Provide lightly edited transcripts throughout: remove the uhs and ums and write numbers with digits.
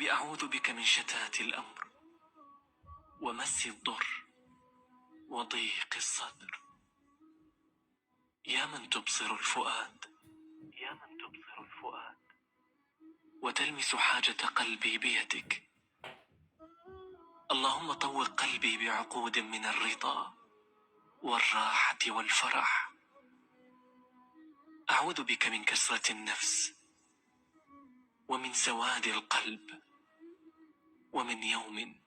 إلهي أعوذ بك من شتات الأمر ومس الضر وضيق الصدر. يا من تبصر الفؤاد وتلمس حاجة قلبي بيدك، اللهم طوق قلبي بعقود من الرضا والراحة والفرح. أعوذ بك من كسرة النفس ومن سواد القلب ومن يوم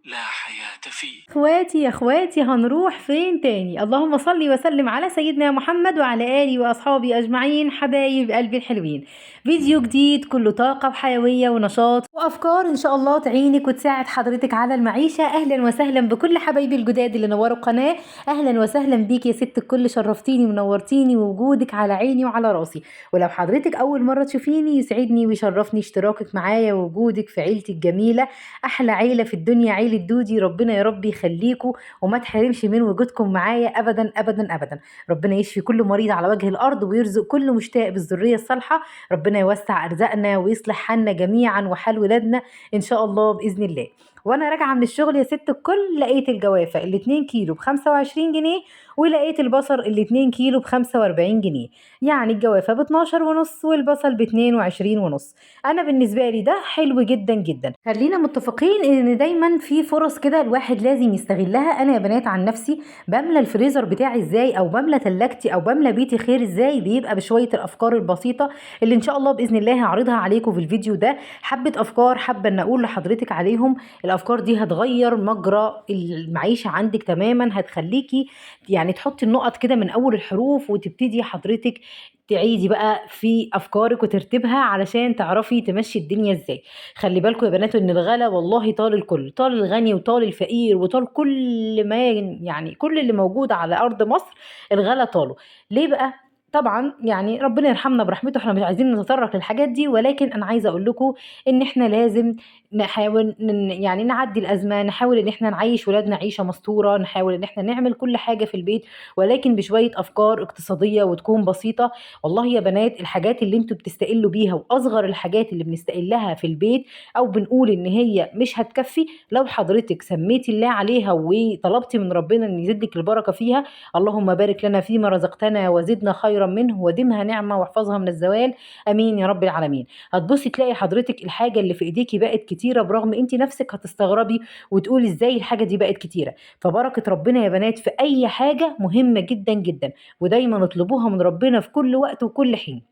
لا حياة فيه. اخواتي يا اخواتي، هنروح فين تاني؟ اللهم صل وسلم على سيدنا محمد وعلى آله وأصحابه أجمعين. حبايب قلبي الحلوين، فيديو جديد كله طاقة وحيوية ونشاط وأفكار إن شاء الله تعينك وتساعد حضرتك على المعيشة. أهلا وسهلا بكل حبايبي الجداد اللي نوروا القناة. أهلا وسهلا بيك يا ست الكل، شرفتيني ونورتيني، ووجودك على عيني وعلى راسي. ولو حضرتك أول مرة تشوفيني، يسعدني ويشرفني اشتراكك معايا ووجودك في عيلتي الجميلة. أحلى عيلة في الدنيا عيلة دودي، ربنا يا رب يخليكم وما تحرمش من وجودكم معايا ابدا ابدا ابدا. ربنا يشفي كل مريض على وجه الارض ويرزق كل مشتاق بالذريه الصالحه. ربنا يوسع ارزاقنا ويصلح حالنا جميعا وحال ولادنا ان شاء الله باذن الله. وانا راجعه من الشغل يا ست الكل، لقيت الجوافه ال 2 كيلو ب 25 جنيه، ولقيت البصل ال 2 كيلو ب 45 جنيه. يعني الجوافه ب 12 ونص والبصل ب 22 ونص. انا بالنسبه لي ده حلو جدا جدا. خلينا متفقين ان دايما في فرص كده الواحد لازم يستغلها. انا يا بنات عن نفسي بملى الفريزر بتاعي ازاي، او بملى تلاجتي، او بملى بيتي خير ازاي، بيبقى بشويه الافكار البسيطه اللي ان شاء الله باذن الله هعرضها عليكم في الفيديو ده. حبه افكار حابه ان اقول لحضرتك عليهم. الافكار دي هتغير مجرى المعيشه عندك تماما، هتخليكي يعني تحطي النقط كده من اول الحروف، وتبتدي حضرتك تعيدي بقى في افكارك وترتيبها علشان تعرفي تمشي الدنيا ازاي. خلي بالكم يا بنات ان الغلا والله طال الكل، طال الغني وطال الفقير وطال كل ما، يعني كل اللي موجود على ارض مصر الغلا طاله. ليه بقى؟ طبعا يعني ربنا يرحمنا برحمته، احنا مش عايزين نتطرق للحاجات دي، ولكن انا عايزه اقول لكم ان احنا لازم نحاول يعني نعدي الازمه، نحاول ان احنا نعيش ولادنا عيشه مستوره، نحاول ان احنا نعمل كل حاجه في البيت ولكن بشويه افكار اقتصاديه وتكون بسيطه. والله يا بنات الحاجات اللي انتوا بتستقلوا بيها، واصغر الحاجات اللي بنستقلها في البيت او بنقول ان هي مش هتكفي، لو حضرتك سميتي الله عليها وطلبتي من ربنا ان يزيدك البركه فيها، اللهم بارك لنا فيما رزقتنا وزدنا خيرا منه ودمها نعمه واحفظها من الزوال، امين يا رب العالمين. هتبصي تلاقي حضرتك الحاجه اللي في ايديكي بقت كتيره، برغم انت نفسك هتستغربي وتقولي ازاي الحاجه دي بقت كتيره. فبركه ربنا يا بنات في اي حاجه مهمه جدا جدا، ودايما اطلبوها من ربنا في كل وقت وكل حين.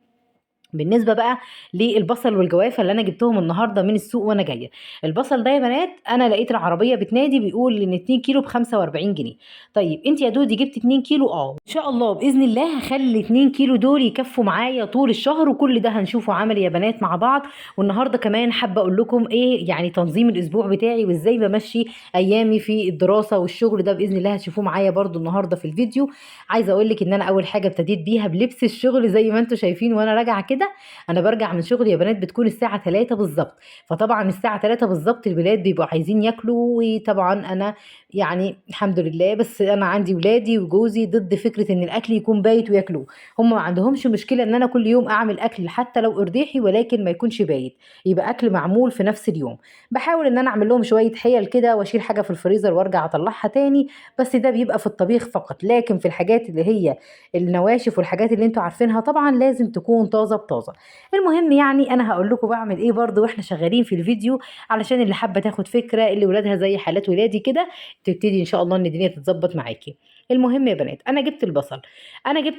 بالنسبه بقى للبصل والجوافه اللي انا جبتهم النهارده من السوق وانا جايه، البصل ده يا بنات انا لقيت العربيه بتنادي بيقول ان 2 كيلو ب 45 جنيه. طيب انت يا دودي جبت 2 كيلو؟ ان شاء الله باذن الله هخلي 2 كيلو دول يكفوا معايا طول الشهر، وكل ده هنشوفه عملي يا بنات مع بعض. والنهارده كمان حابه اقول لكم ايه يعني تنظيم الاسبوع بتاعي وازاي بمشي ايامي في الدراسه والشغل، ده باذن الله هتشوفوه معايا برضو النهارده في الفيديو. عايزه اقول لك ان انا اول حاجه ابتديت بيها بلبس الشغل زي ما انتم شايفين وانا راجعه كده. انا برجع من شغلي يا بنات بتكون الساعه 3 بالظبط، فطبعا الساعه 3 بالظبط الولاد بيبقوا عايزين ياكلوا، وطبعا انا يعني الحمد لله بس انا عندي ولادي وجوزي ضد فكره ان الاكل يكون بايت وياكلوه. هم ما عندهمش مشكله ان انا كل يوم اعمل اكل حتى لو ارداحي، ولكن ما يكونش بايت، يبقى اكل معمول في نفس اليوم. بحاول ان انا اعمل لهم شويه حيل كده واشيل حاجه في الفريزر وارجع اطلعها تاني، بس ده بيبقى في الطبيخ فقط. لكن في الحاجات اللي هي النواشف والحاجات اللي انتوا عارفينها طبعا لازم تكون طازه بطازه. المهم يعني انا هقول لكم بعمل ايه برضو واحنا شغالين في الفيديو، علشان اللي حابه تاخد فكره، اللي ولادها زي حالات ولادي كده، تبتدي ان شاء الله ان الدنيا تتظبط معاكي. المهم يا بنات انا جبت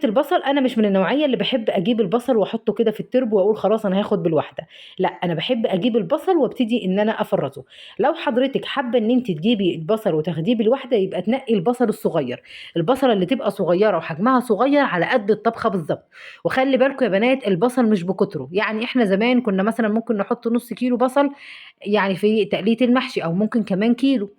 البصل انا مش من النوعيه اللي بحب اجيب البصل واحطه كده في التربو واقول خلاص انا هاخد بالواحده. لا، انا بحب اجيب البصل وابتدي ان انا افرزه. لو حضرتك حابه ان انت تجيبي البصل وتاخديه بالواحده، يبقى تنقي البصل الصغير، البصله اللي تبقى صغيره وحجمها صغير على قد الطبخه بالظبط. وخلي بالكم يا بنات البصل مش بكتره، يعني احنا زمان كنا مثلا ممكن نحط نص كيلو بصل يعني في تقلية المحشي، او ممكن كمان كيلو.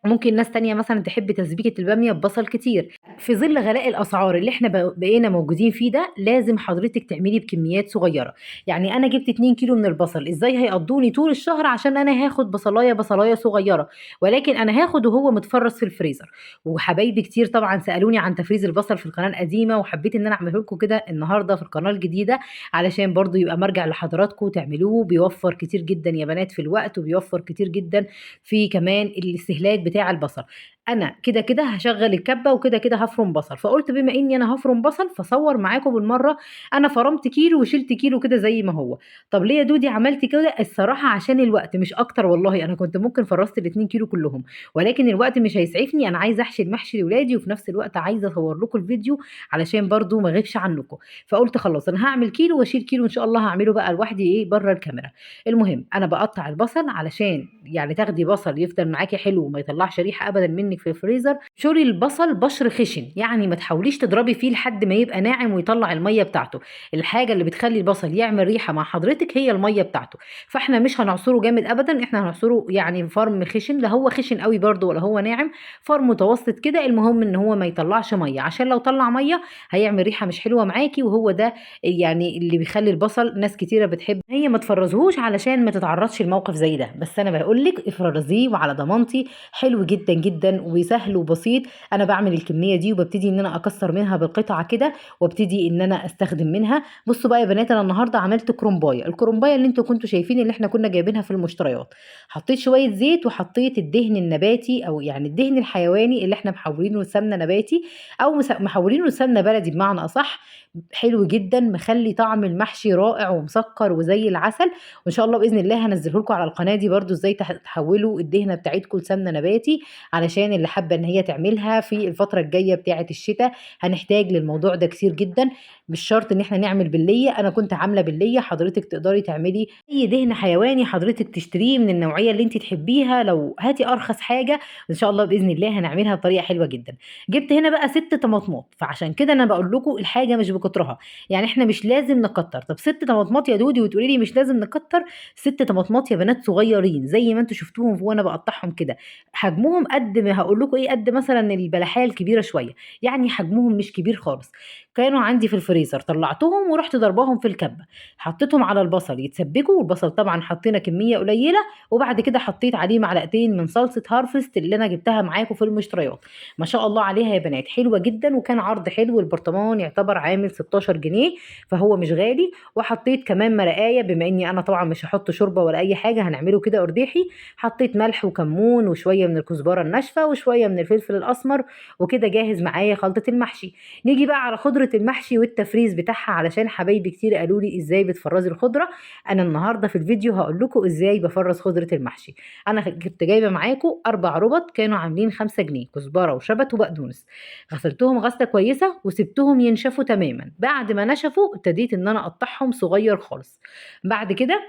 ممكن ناس تانية مثلا تحب تسبيكة البامية ببصل كتير. في ظل غلاء الأسعار اللي احنا بقينا موجودين فيه ده، لازم حضرتك تعملي بكميات صغيرة. يعني أنا جبت 2 كيلو من البصل، ازاي هيقضوني طول الشهر؟ عشان أنا هاخد بصلاية بصلاية صغيرة، ولكن أنا هاخد وهو متفرز في الفريزر. وحبايبي كتير طبعا سألوني عن تفريز البصل في القناة القديمة، وحبيت إن أنا أعمله لكم كده النهاردة في القناة الجديدة، علشان برضو يبقى مرجع لحضراتكم تعملوه. بيوفر كتير جدا يا بنات في الوقت، وبيوفر كتير جدا في كمان الاستهلاك بتاع البصل. انا كده كده هشغل الكبه، وكده كده هفرم بصل، فقلت بما اني انا هفرم بصل فصور معاكم بالمره. انا فرمت كيلو وشلت كيلو كده زي ما هو. طب ليه يا دودي عملتي كده؟ الصراحه عشان الوقت مش اكتر والله. انا كنت ممكن فرست ال2 كيلو كلهم، ولكن الوقت مش هيسعفني. انا عايزه احشي المحشي لاولادي، وفي نفس الوقت عايزه اصور لكم الفيديو علشان برضو ما اغيبش عنكم. فقلت خلاص انا هعمل كيلو واشيل كيلو، ان شاء الله هعمله بقى لوحدي ايه بره الكاميرا. المهم انا بقطع البصل علشان يعني تاخدي بصل يفضل معاكي حلو وما يطلعش ريحه ابدا منك في الفريزر. شوري البصل بشر خشن، يعني ما تحاوليش تضربي فيه لحد ما يبقى ناعم ويطلع الميه بتاعته. الحاجه اللي بتخلي البصل يعمل ريحه مع حضرتك هي الميه بتاعته. فاحنا مش هنعصره جامد ابدا، احنا هنعصره يعني فرم خشن، لا هو خشن قوي برده ولا هو ناعم، فرم متوسط كده. المهم ان هو ما يطلعش ميه، عشان لو طلع ميه هيعمل ريحه مش حلوه معاكي، وهو ده يعني اللي بيخلي البصل ناس كتيره بتحب هي ما تفرزهوش علشان ما تتعرضش لموقف زي ده. بس انا بقول لك افرزيه وعلى ضمانتي، حلو جدا جدا وسهل وبسيط. انا بعمل الكميه دي وببتدي ان انا اكسر منها بالقطعه كده، وابتدي ان انا استخدم منها. بصوا بقى يا بنات، انا النهارده عملت كرومبايه، الكرومبايه اللي انتوا كنتوا شايفين اللي احنا كنا جايبينها في المشتريات. حطيت شويه زيت، وحطيت الدهن النباتي او يعني الدهن الحيواني اللي احنا محولينه لسمنه نباتي، او محولينه لسمنه بلدي بمعنى اصح. حلو جدا، مخلي طعم المحشي رائع ومسكر وزي العسل. وان شاء الله باذن الله هنزله لكم على القناه دي برضو ازاي تحولوا الدهنه بتاعتكم لسمنه نباتي، علشان اللي حابه ان هي تعملها في الفتره الجايه بتاعه الشتاء. هنحتاج للموضوع ده كتير جدا. مش شرط ان احنا نعمل بالليه، انا كنت عامله بالليه، حضرتك تقدري تعملي اي دهن حيواني حضرتك تشتريه من النوعيه اللي انت تحبيها. لو هاتي ارخص حاجه ان شاء الله باذن الله هنعملها بطريقه حلوه جدا. جبت هنا بقى 6 طماطمات، فعشان كده انا بقول لكم الحاجه مش بكترها. يعني احنا مش لازم نكتر. طب 6 طماطمات يا دودي وتقولي لي مش لازم نكتر؟ 6 طماطمات يا بنات صغيرين زي ما انتوا شفتوهم وانا بقطعهم كده. حجمهم قد ما هقول لكم ايه، قد مثلا البلحيه الكبيره شويه، يعني حجمهم مش كبير خالص. كانوا عندي في الفريزر، طلعتهم ورحت ضرباهم في الكبه، حطيتهم على البصل يتسبكوا. والبصل طبعا حطينا كميه قليله، وبعد كده حطيت عليه معلقتين من صلصه هارفست اللي انا جبتها معاكم في المشتريات. ما شاء الله عليها يا بنات، حلوه جدا، وكان عرض حلو. البرطمان يعتبر عامل 16 جنيه، فهو مش غالي. وحطيت كمان مرقايه، بما اني انا طبعا مش هحط شوربه ولا اي حاجه، هنعمله كده ارداحي. حطيت ملح وكمون وشويه من الكزبره الناشفه وشويه من الفلفل الاسمر، وكده جاهز معايا خلطه المحشي. نيجي بقى على خضره المحشي والتفريز بتاعها، علشان حبايبي كتير قالوا لي ازاي بتفرزي الخضره. انا النهارده في الفيديو هقول لكم ازاي بفرز خضره المحشي. انا كنت جايبه معاكم 4 ربط كانوا عاملين 5 جنيه، كزبره وشبت وبقدونس. غسلتهم غسله كويسه وسبتهم ينشفوا تماما. بعد ما نشفوا ابتديت ان انا اقطعهم صغير خالص. بعد كده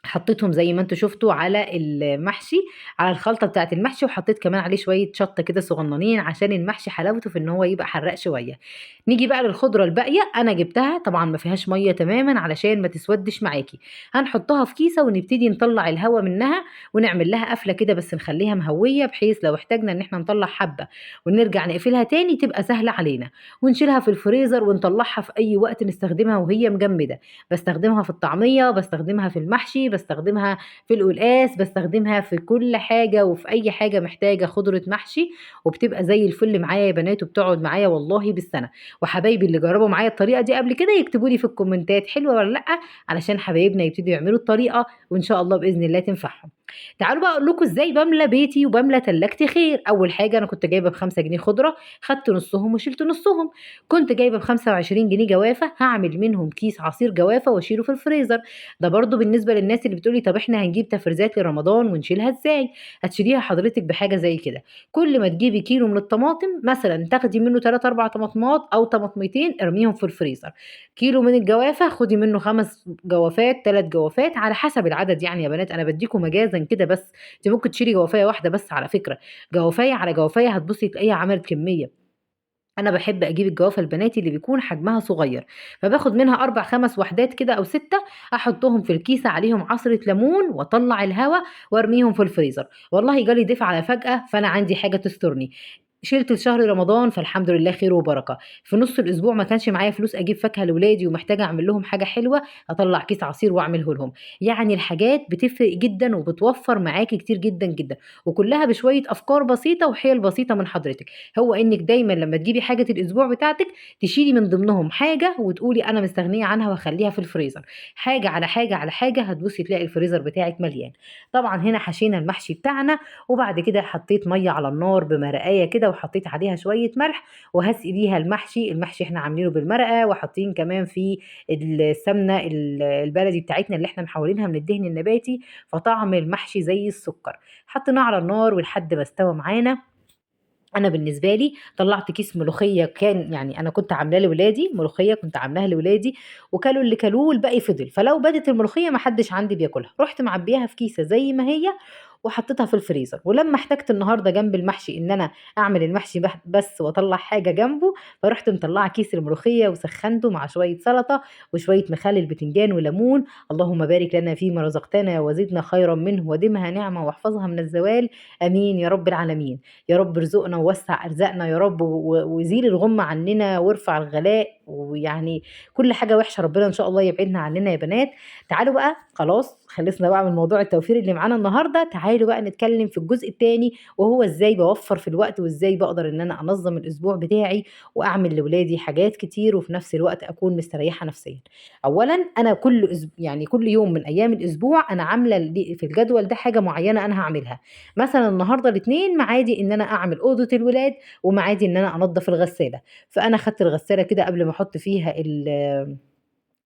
حطيتهم زي ما انتم شفتوا على المحشي، على الخلطه بتاعه المحشي، وحطيت كمان عليه شويه شطه كده صغننين عشان المحشي حلاوته في ان هو يبقى حراق شويه. نيجي بقى للخضره الباقيه، انا جبتها طبعا ما فيهاش ميه تماما علشان ما تسودش معاكي. هنحطها في كيسه ونبتدي نطلع الهواء منها، ونعمل لها قفله كده بس نخليها مهويه، بحيث لو احتاجنا ان احنا نطلع حبه ونرجع نقفلها تاني تبقى سهله علينا. ونشيلها في الفريزر ونطلعها في اي وقت نستخدمها وهي مجمده. بستخدمها في الطعميه، بستخدمها في المحشي، بستخدمها في القلقاس، بستخدمها في كل حاجة وفي أي حاجة محتاجة خضرة محشي. وبتبقى زي الفل معايا يا بنات، وبتقعد معايا والله بالسنة. وحبايبي اللي جربوا معايا الطريقة دي قبل كده يكتبوا لي في الكومنتات حلوة ولا لأ، علشان حبايبنا يبتدوا يعملوا الطريقة وإن شاء الله بإذن الله تنفعهم. تعالوا بقى اقول لكم ازاي بملى بيتي وبملى تلاجتي خير. اول حاجه انا كنت جايبه ب5 جنيه خضره، خدت نصهم وشلت نصهم. كنت جايبه ب25 جنيه جوافه، هعمل منهم كيس عصير جوافه واشيله في الفريزر. ده برضو بالنسبه للناس اللي بتقولي طب احنا هنجيب تفريزات لرمضان ونشيلها ازاي. هتشيليها حضرتك بحاجه زي كده. كل ما تجيبي كيلو من الطماطم مثلا تاخدي منه 3 4 طماطمات او طماطميتين ارميهم في الفريزر. كيلو من الجوافه خدي منه 5 جوافات 3 جوافات على حسب العدد. يعني يا بنات انا بديكم مجازا كده بس، انت ممكن تشيلي جوافيه واحده بس على فكره. جوافيه على جوافيه هتبصي تلاقيها عملت كميه. أنا باحب أجيب الجوافة البناتي اللي بيكون حجمها صغير، فباخد منها 4، 5 وحدات كده أو 6، أحطهم في الكيسة عليهم عصرة ليمون وأطلّع الهوا وأرميهم في الفريزر. والله جالي ضيف على فجأة، فأنا عندي حاجة تسترني. شِلت لشهر رمضان، فالحمد لله خير وبركة. في نُص الأسبوع ما كانش معايا فلوس أجيب فاكهة لولادي ومحتاجة أعمل لهم حاجة حلوة، أطلّع كيس عصير وأعمله لهم. يعني الحاجات بتفرق جدًا وبتوفّر معاكِ كتير جدًا، جدًا، وكلّها بشوية أفكار بسيطة وحِيَل بسيطة من حضرتِك. هو إنِّك دايمًا لمّا تجيبي حاجة الأسبوع بتاعتِك، تشيلي من ضمنهم حاجة وتقولي أنا مستغنية عنها وأخلّيها في الفريزر. حاجة على حاجة على حاجة، هتبُصّي تلاقي الفريزر بتاعِك مليان. طبعًا هنا حشينا المحشي بتاعنا، وبعد كده حطيت مَيّة على النار بمرقاية كده وحطيت عليها شوية ملح وهاسقي بيها المحشي. المحشي إحنا عاملينه بالمرقة وحاطين كمان فيه السمنة البلدي بتاعتنا اللي إحنا محوّلينها من الدهن النباتي، فطعم المحشي زي السُكّر. حطيناه على النار ولحد ما استوى معانا. أنا بالنسبة لي طلّعت كيس ملوخية، كان يعني أنا كنت عاملاه لولادي، ملوخية كنت عاملاها لولادي وكلوا اللي كلوه والباقي فضل، فلو باتت الملوخية ما حدش عندي بياكلها، رُحت معبياها في كيسة زي ما هي وحطيتها في الفريزر. ولمّا احتجت النهارده جنب المحشي إن أنا أعمل المحشي بس وأطلّع حاجة جنبه، فرُحت مطلّعة كيس الملوخية وسخّنته مع شوية سلطة وشوية مخلل بتنجان وليمون. اللهم بارك لنا فيما رزقتنا وزدنا خيرًا منه وادِمها نعمة واحفظها من الزوال، آمين يا رب العالمين. يا رب ارزقنا ووسّع أرزاقنا يا رب، وزيل الغُمّة عننا وارفع الغلاء، ويعني كل حاجة وِحشة ربنا إن شاء الله يبعدنا عننا يا بنات. تعالوا بقى خلاص خلصنا بقى من موضوع التوفير اللي معانا النهارده، تعالوا بقى نتكلم في الجزء التاني، وهو إزاي باوفّر في الوقت وإزاي باقدر إن أنا أنظّم الأسبوع بتاعي وأعمل لولادي حاجات كتير وفي نفس الوقت أكون مستريّحة نفسيًا. أولًا أنا يعني كل يوم من أيام الأسبوع أنا عاملة في الجدول ده حاجة معيّنة أنا هاعملها. مثلًا النهارده الإتنين ميعادي إن أنا أعمل أوضة الولاد، وميعادي إن أنا أنضّف الغسالة. فأنا خدت الغسالة كده قبل ما أحط فيها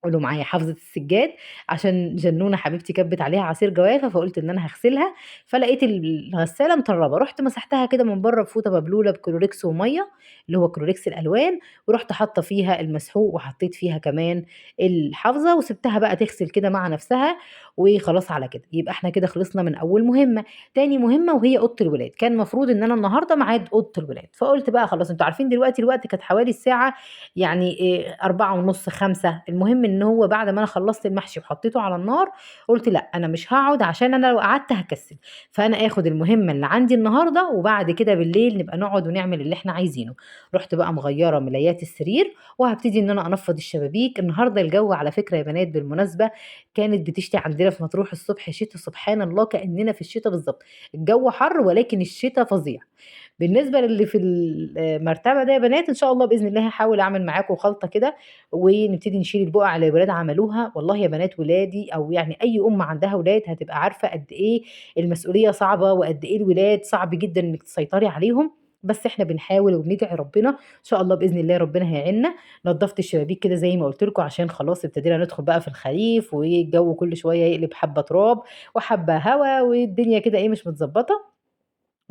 قولوا معايا حافظة السجاد، عشان جنونة حبيبتي كبِّت عليها عصير جوافة، فقُلت إن أنا هاغسلها. فلقيت الغسالة مطرّبة، رُحت مسحتها كده من برّه بفوطة مبلولة بكلوركس ومَيّة، اللي هو كلوركس الألوان، ورُحت حاطة فيها المسحوق وحطيت فيها كمان الحافظة وسِبتها بقى تغسل كده مع نفسها وخلاص على كده. يبقى إحنا كده خلصنا من أول مهمة. تاني مهمة وهي أوضة الولاد، كان المفروض إن أنا النهارده ميعاد أوضة الولاد، فقُلت بقى خلاص أنتم عارفين دلوقتي الوقت كانت حوالي الساعة يعني 16:30، 17:00. المهم إن هو بعد ما أنا خلّصت المحشي وحطيته على النار، قُلت لأ، أنا مش هاقعد عشان أنا لو قعدت هاكسّل، فأنا آخُد المهمة اللي عندي النهارده وبعد كده بالليل نبقى نقعد ونعمل اللي إحنا عايزينه. رُحت بقى مغيّرة ملايات السرير وهابتدي إن أنا أنفّض الشبابيك. النهارده الجو على فكرة يا بنات بالمناسبة كانت بتشتي عندنا في مطروح الصبح شتا سبحان الله كإننا في الشتا بالضبط. الجو حَر ولكن الشتا فظيع. بالنسبة للي في المرتبة ده يا بنات إن شاء الله بإذن الله هاحاول أعمل معاكم خلطة كده، ونبتدي نشيل البُقع اللي الولاد عملوها. والله يا بنات ولادي أو يعني أي أم عندها ولاد هتبقى عارفة قد إيه المسؤولية صعبة، وقد إيه الولاد صعب جدًا إنِّك تسيطري عليهم، بس إحنا بنحاول وبندعي ربنا، إن شاء الله بإذن الله ربنا هيعيننا. نضّفت الشبابيك كده زي ما قُلت لكم عشان خلاص ابتدينا ندخل بقى في الخريف، والجو كل شوية يقلب حبّة تراب وحبّة هوا، والدنيا كده إيه مش متضبّطة.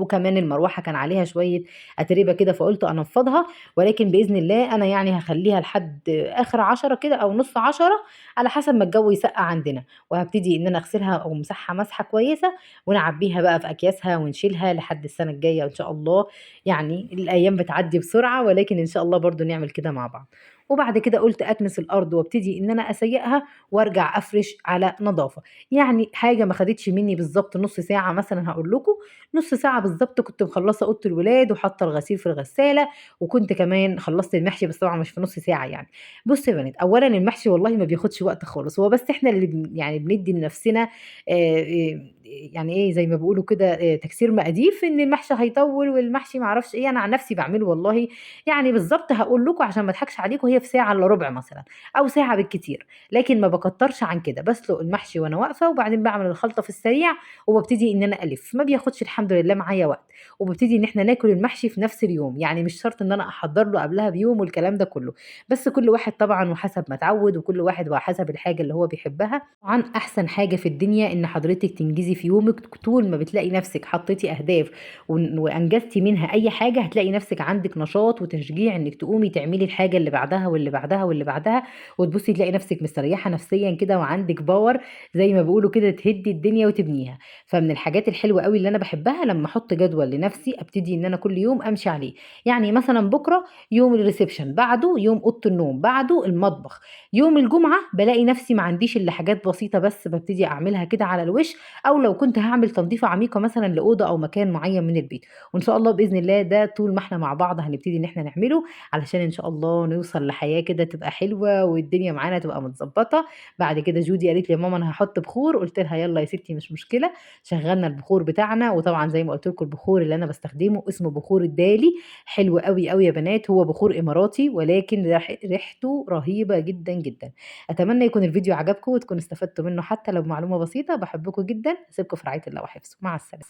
وكمان المروحة كان عليها شوية أتربة كده فقُلت أنفّضها، ولكن بإذن الله أنا يعني هاخلّيها لحد آخر 10 كده أو نُص 10 على حسب ما الجو يسقّع عندنا، وهابتدي إن أنا أغسلها أو أمسحها مسحة كويسة ونعبّيها بقى في أكياسها ونشيلها لحد السنة الجاية إن شاء الله. يعني الأيام بتعدّي بسرعة ولكن إن شاء الله برضه نعمل كده مع بعض. وبعد كده قُلت أكنس الأرض وابتدي إن أنا أسيّقها وارجع أفرش على نضافة. يعني حاجة ما خدتش منّي بالضبط نُص ساعة مثلًا هاقول لكم، نُص ساعة بالضبط كنت مخلّصة أوضة الولاد وحاطة الغسيل في الغسالة، وكنت كمان خلّصت المحشي بس طبعًا مش في نُص ساعة يعني. بُصّوا يا بنات، أولًا المحشي والله ما بياخدش وقت خالص، هو بس إحنا اللي يعني بندّي لنفسنا يعني إيه، زي ما بيقولوا كده تكسير مقاديف إن المحشي هيطوّل والمحشي ما أعرفش إيه. أنا عن نفسي باعمله والله يعني بالضبط هاقول لكم عشان ما اضحكش عليكم، هي في ساعة إلا ربع مثلًا أو ساعة بالكتير، لكن ما باكتّرش عن كده. باسلق المحشي وأنا واقفة وبعدين باعمل الخلطة في السريع وبابتدي إن أنا ألِف، ما بياخدش الحمد لله معايا وقت، وبابتدي إن إحنا ناكل المحشي في نفس اليوم. يعني مش شرط إن أنا أحضّر له قبلها بيوم والكلام ده كلّه، بس كل واحد طبعًا وحسب ما اتعوّد وكل واحد وحسب الحاجة اللي هو بيحبها. طبعًا أحسن حاجة في الدنيا إن حضرتِك تنجزي في يومِك طول ما بتلاقي نفسِك حطيتِ أهداف وأنجزتِ منها أي حاجة، هتلاقي نفسِك عندِك نشاط وتشجيع إنِّك تقومي تعملي الحاجة اللي بعدها واللي بعدها واللي بعدها، وتبصي تلاقي نفسك مستريحه نفسيا كده وعندك باور زي ما بيقولوا كده تهدي الدنيا وتبنيها. فمن الحاجات الحلوه قوي اللي انا بحبها لما احط جدول لنفسي ابتدي ان انا كل يوم امشي عليه. يعني مثلا بكره يوم الريسبشن، بعده يوم اوضه النوم، بعده المطبخ. يوم الجمعه بلاقي نفسي ما عنديش الا حاجات بسيطه بس ببتدي اعملها كده على الوش، او لو كنت هعمل تنظيفه عميقه مثلا لاوضه او مكان معين من البيت. وان شاء الله باذن الله ده طول ما احنا مع بعض هنبتدي ان احنا نعمله، علشان ان شاء الله نوصل لحياه كده تبقى حلوه والدنيا معانا تبقى متظبطه. بعد كده جودي قالت لي يا ماما انا هحط بخور، قلت لها يلا يا ستي مش مشكله. شغلنا البخور بتاعنا، وطبعا زي ما قلت لكم البخور اللي انا بستخدمه اسمه بخور الدالي. حلو قوي قوي يا بنات، هو بخور اماراتي ولكن ريحته رهيبه جدا جدا. اتمنى يكون الفيديو عجبكم وتكونوا استفدتوا منه حتى لو معلومه بسيطه. بحبكم جدا، اسيبكم في رعايه الله وحفظه، مع السلامه.